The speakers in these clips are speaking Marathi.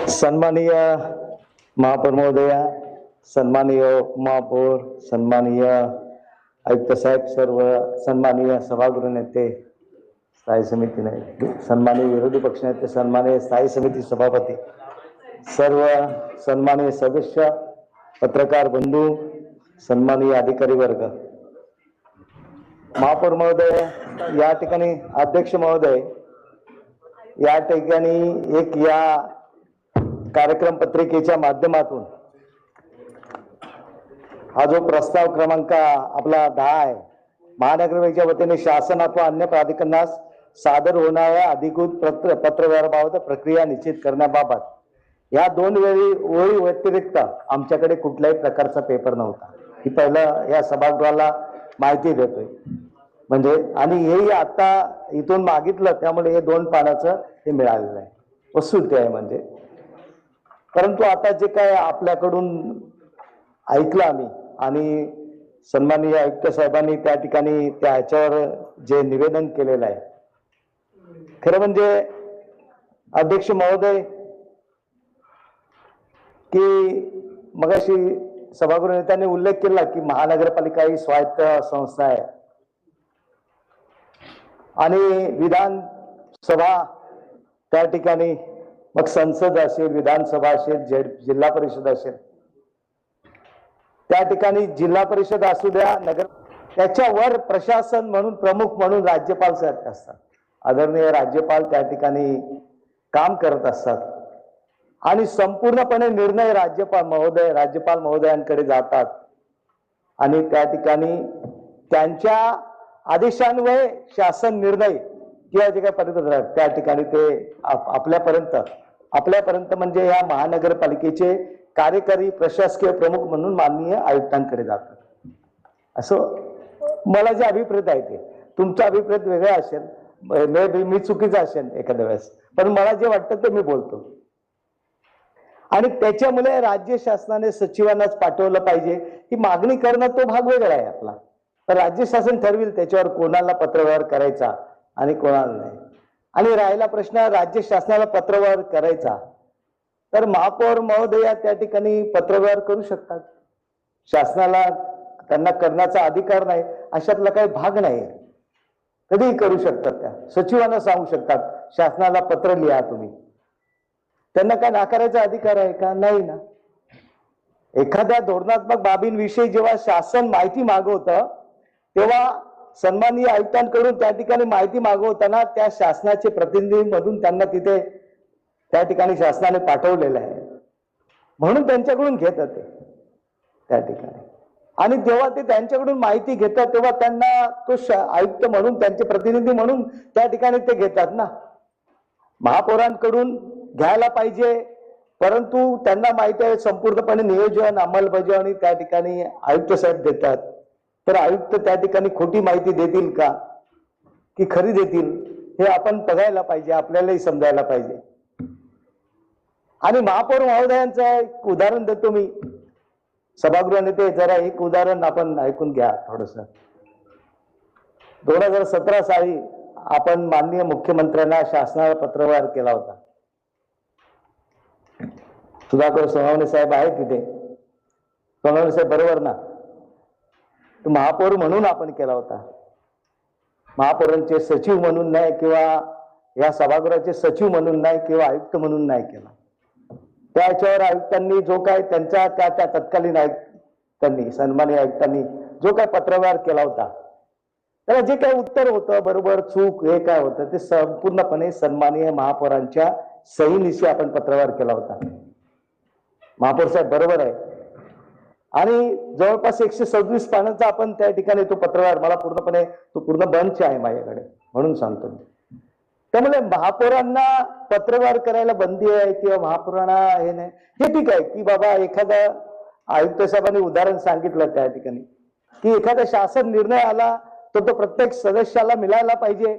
सन्माननीय महापौर महोदया, सन्माननीय उपमहापौर, सन्माननीय आयुक्त साहेब, सर्व सन्माननीय सभागृह नेते, स्थायी समिती नेते, सन्माननीय विरोधी पक्ष नेते, सन्माननीय स्थायी समिती सभापती, सर्व सन्माननीय सदस्य, पत्रकार बंधू, सन्माननीय अधिकारी वर्ग, महापौर महोदय, या ठिकाणी अध्यक्ष महोदय, या ठिकाणी एक या कार्यक्रम पत्रिकेच्या माध्यमातून हा जो प्रस्ताव क्रमांक आपला 10 आहे, महानगरपालिकेच्या वतीने शासन अथवा अन्य प्राधिकरणास सादर होणाऱ्या अधिकृत पत्रव्यवहाराबाबत प्रक्रिया निश्चित करण्याबाबत या 2 ओळी व्यतिरिक्त आमच्याकडे कुठल्याही प्रकारचा पेपर नव्हता. ही पहिलं या सभागृहाला माहिती देतोय म्हणजे, आणि हेही आता इथून मागितलं त्यामुळे हे 2 पानाचं हे मिळालेलं आहे, वस्तुस्थिती आहे म्हणजे. परंतु आता जे काय आपल्याकडून ऐकलं आम्ही आणि सन्माननीय आयुक्त साहेबांनी त्या ठिकाणी त्या ह्याच्यावर जे निवेदन केलेलं आहे, खरं म्हणजे अध्यक्ष महोदय की मगाशी सभागृह नेत्याने उल्लेख केला की महानगरपालिका ही स्वायत्त संस्था आहे आणि विधानसभा त्या ठिकाणी मग संसद असेल, विधानसभा असेल, जिल्हा परिषद असेल, त्या ठिकाणी जिल्हा परिषद असू द्या, नगर, त्याच्यावर प्रशासन म्हणून प्रमुख म्हणून राज्यपाल साहेब असतात. आदरणीय राज्यपाल त्या ठिकाणी काम करत असतात आणि संपूर्णपणे निर्णय राज्यपाल महोदयांकडे जातात आणि त्या ठिकाणी त्यांच्या आदेशान्वये शासन निर्णय किंवा जे काही परिपत्रक त्या ठिकाणी ते आपल्यापर्यंत म्हणजे या महानगरपालिकेचे कार्यकारी प्रशासकीय प्रमुख म्हणून माननीय आयुक्तांकडे जातात. असं मला जे अभिप्रेत आहे ते, तुमचा अभिप्रेत वेगळा असेल, मी चुकीचा असेल एखाद्या वेळेस, पण मला जे वाटतं ते मी बोलतो. आणि त्याच्यामुळे राज्य शासनाने सचिवांनाच पाठवलं पाहिजे ही मागणी करणं तो भाग वेगळा आहे आपला. तर राज्य शासन ठरविल त्याच्यावर कोणाला पत्रव्यवहार करायचा आणि कोणाला नाही. आणि राहिला प्रश्न राज्य शासनाला पत्रव्यवहार करायचा, तर महापौर महोदया त्या ठिकाणी पत्रव्यवहार करू शकतात. शासनाला त्यांना करण्याचा अधिकार नाही अशातला काही भाग नाही, कधीही करू शकतात. त्या सचिवांना सांगू शकतात शासनाला पत्र लिहा तुम्ही, त्यांना काय नाकारायचा अधिकार आहे का? नाही ना. एखाद्या धोरणात्मक बाबींविषयी जेव्हा शासन माहिती मागवतं तेव्हा सन्माननीय आयुक्तांकडून त्या ठिकाणी माहिती मागवताना त्या शासनाचे प्रतिनिधी मधून त्यांना तिथे त्या ठिकाणी शासनाने पाठवलेलं आहे म्हणून त्यांच्याकडून घेतात ते त्या ठिकाणी. आणि जेव्हा ते त्यांच्याकडून माहिती घेतात तेव्हा त्यांना तो आयुक्त म्हणून, त्यांचे प्रतिनिधी म्हणून त्या ठिकाणी ते घेतात ना. महापौरांकडून घ्यायला पाहिजे, परंतु त्यांना माहिती आहे संपूर्णपणे नियोजन अंमलबजावणी त्या ठिकाणी आयुक्त साहेब देतात. तर आयुक्त त्या ठिकाणी खोटी माहिती देतील का की खरी देतील हे आपण बघायला पाहिजे, आपल्यालाही समजायला पाहिजे. आणि महापौर महोदयांचं एक उदाहरण देतो मी, सभागृह नेते जरा एक उदाहरण आपण ऐकून घ्या थोडस. 2017 साली आपण माननीय मुख्यमंत्र्यांना शासनाला पत्रव्यवहार केला होता. सुधाकर सोनवणे साहेब आहेत तिथे, सोनवणे साहेब बरोबर ना? तो महापौर म्हणून आपण केला होता, महापौरांचे सचिव म्हणून नाही किंवा या सभागृहाचे सचिव म्हणून नाही किंवा आयुक्त म्हणून नाही केला. त्याच्यावर आयुक्तांनी जो काय त्यांच्या त्या तत्कालीन आयुक्तांनी, सन्माननीय आयुक्तांनी जो काय पत्रव्यवहार केला होता त्याला जे काही उत्तर होतं, बरोबर चूक हे काय होतं ते संपूर्णपणे सन्माननीय महापौरांच्या सहीनिशी आपण पत्रव्यवहार केला होता. महापौर साहेब बरोबर आहे. आणि जवळपास 126 पानांचा आपण त्या ठिकाणी तो पत्रव्यवहार, मला पूर्णपणे तो पूर्ण बंच आहे माझ्याकडे म्हणून सांगतो मी. त्यामुळे महापौरांना पत्रव्यवहार करायला बंदी आहे किंवा महापौरांना हे नाही, हे ठीक आहे की बाबा एखादा आयुक्त साहेबांनी उदाहरण सांगितलं त्या ठिकाणी की एखादा शासन निर्णय आला तर तो प्रत्येक सदस्याला मिळायला पाहिजे,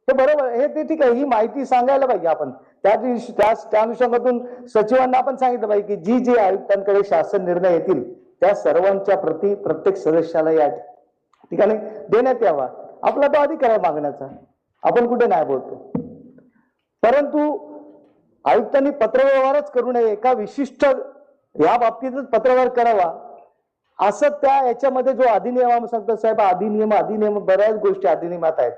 हे बरोबर, हे ते ठीक आहे, ही माहिती सांगायला पाहिजे आपण. त्या अनुषंगातून सचिवांना आपण सांगितलं पाहिजे की जी आयुक्तांकडे शासन निर्णय येतील त्या सर्वांच्या प्रति प्रत्येक सदस्याला या ठिकाणी देण्यात यावा. आपला तो अधिकार आहे मागण्याचा, आपण कुठे नाही बोलतो. परंतु आयुक्तांनी पत्रव्यवहारच करू नये, एका विशिष्ट या बाबतीतच पत्रव्यवहार करावा असं त्या याच्यामध्ये जो अधिनियम सांगतो साहेब, अधिनियम बऱ्याच गोष्टी अधिनियमात आहेत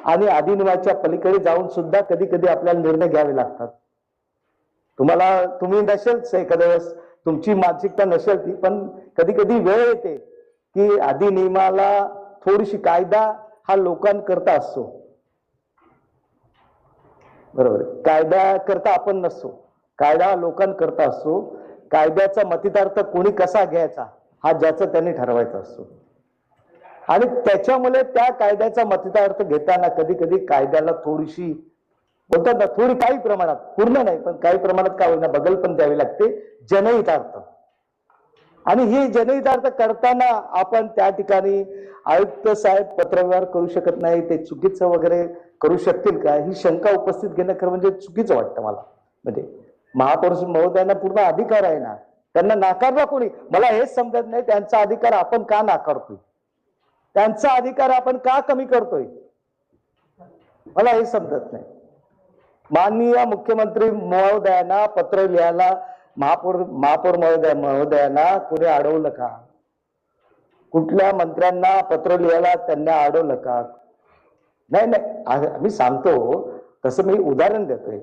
आणि अधिनियमाच्या पलीकडे जाऊन सुद्धा कधी कधी आपल्याला निर्णय घ्यावे लागतात. तुम्ही नसेल एखाद्या वेळेस तुमची मानसिकता नसेल ती, पण कधी कधी वेळ येते की अधिनियमाला थोडीशी कायदा हा लोकांकरता असतो, बरोबर. कायदा करता आपण नसतो, कायदा लोकांकरता असतो. कायद्याचा मतितार्थ कोणी कसा घ्यायचा हा ज्याचं त्यांनी ठरवायचा असतो आणि त्याच्यामुळे त्या कायद्याचा मतितार्थ घेताना कधी कधी कायद्याला थोडीशी बोलतात ना, थोडी काही प्रमाणात, पूर्ण नाही पण काही प्रमाणात का होईना बदल पण द्यावी लागते जनहितार्थ. आणि ही जनहितार्थ करताना आपण त्या ठिकाणी आयुक्त साहेब पत्रव्यवहार करू शकत नाही, ते चुकीचं वगैरे करू शकतील का ही शंका उपस्थित घेणं खरं म्हणजे चुकीचं वाटतं मला. म्हणजे महापौर महोदयांना पूर्ण अधिकार आहे ना, त्यांना नाकारला कोणी? मला हेच समजत नाही त्यांचा अधिकार आपण का नाकारतोय, त्यांचा अधिकार आपण का कमी करतोय, मला हे समजत नाही. माननीय मुख्यमंत्री महोदयांना पत्र लिहायला महापौर महोदयांना कोणी अडवलं का? कुठल्या मंत्र्यांना पत्र लिहायला त्यांना अडवलं का? नाही, मी सांगतो तसं मी उदाहरण देतोय.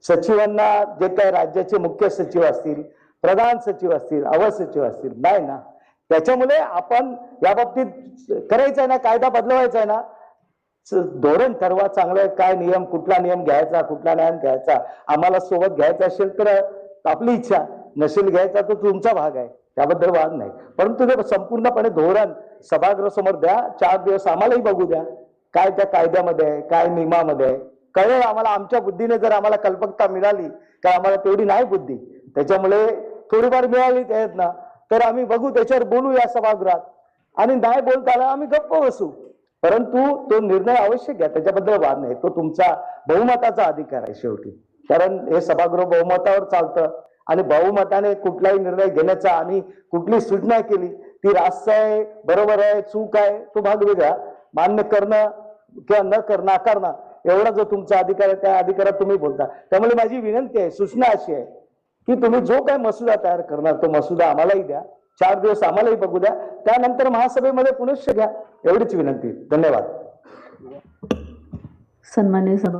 सचिवांना जे काही राज्याचे मुख्य सचिव असतील, प्रधान सचिव असतील, अवसचिव असतील, नाही ना, त्याच्यामुळे आपण या बाबतीत करायचं आहे ना, कायदा बदलवायचा आहे ना, धोरण ठरवा चांगलं, काय नियम, कुठला नियम घ्यायचा, कुठला नियम घ्यायचा. आम्हाला सोबत घ्यायचा असेल तर आपली इच्छा, नसेल घ्यायचा तर तुमचा भाग आहे, त्याबद्दल वाद नाही. परंतु ते संपूर्णपणे धोरण सभागृहासमोर द्या, 4 दिवस आम्हालाही बघू द्या काय त्या कायद्यामध्ये आहे, काय नियमामध्ये आहे, कळेल आम्हाला. आमच्या बुद्धीने जर आम्हाला कल्पकता मिळाली का, आम्हाला तेवढी नाही बुद्धी, त्याच्यामुळे थोडीफार मिळाली त्यात ना, तर आम्ही बघू, त्याच्यावर बोलू या सभागृहात. आणि नाही बोलता आला आम्ही गप्प बसू, परंतु तो निर्णय अवश्य घ्या, त्याच्याबद्दल वाद नाही. तो तुमचा बहुमताचा अधिकार आहे शेवटी, कारण हे सभागृह बहुमतावर चालतं आणि बहुमताने कुठलाही निर्णय घेण्याचा आणि कुठली सूचना केली ती रास्त आहे, बरोबर आहे, चूक आहे, तो भाग वेगळा. मान्य करणं किंवा न करणं, नाकारणं एवढा जो तुमचा अधिकार आहे त्या अधिकारात तुम्ही बोलता. त्यामुळे माझी विनंती आहे, सूचना अशी आहे की तुम्ही जो काय मसुदा तयार करणार तो मसुदा आम्हालाही द्या, 4 दिवस आम्हालाही बघू द्या, त्यानंतर महासभेमध्ये पुनश्च घ्या, एवढीच विनंती. धन्यवाद. सन्मान्य सभा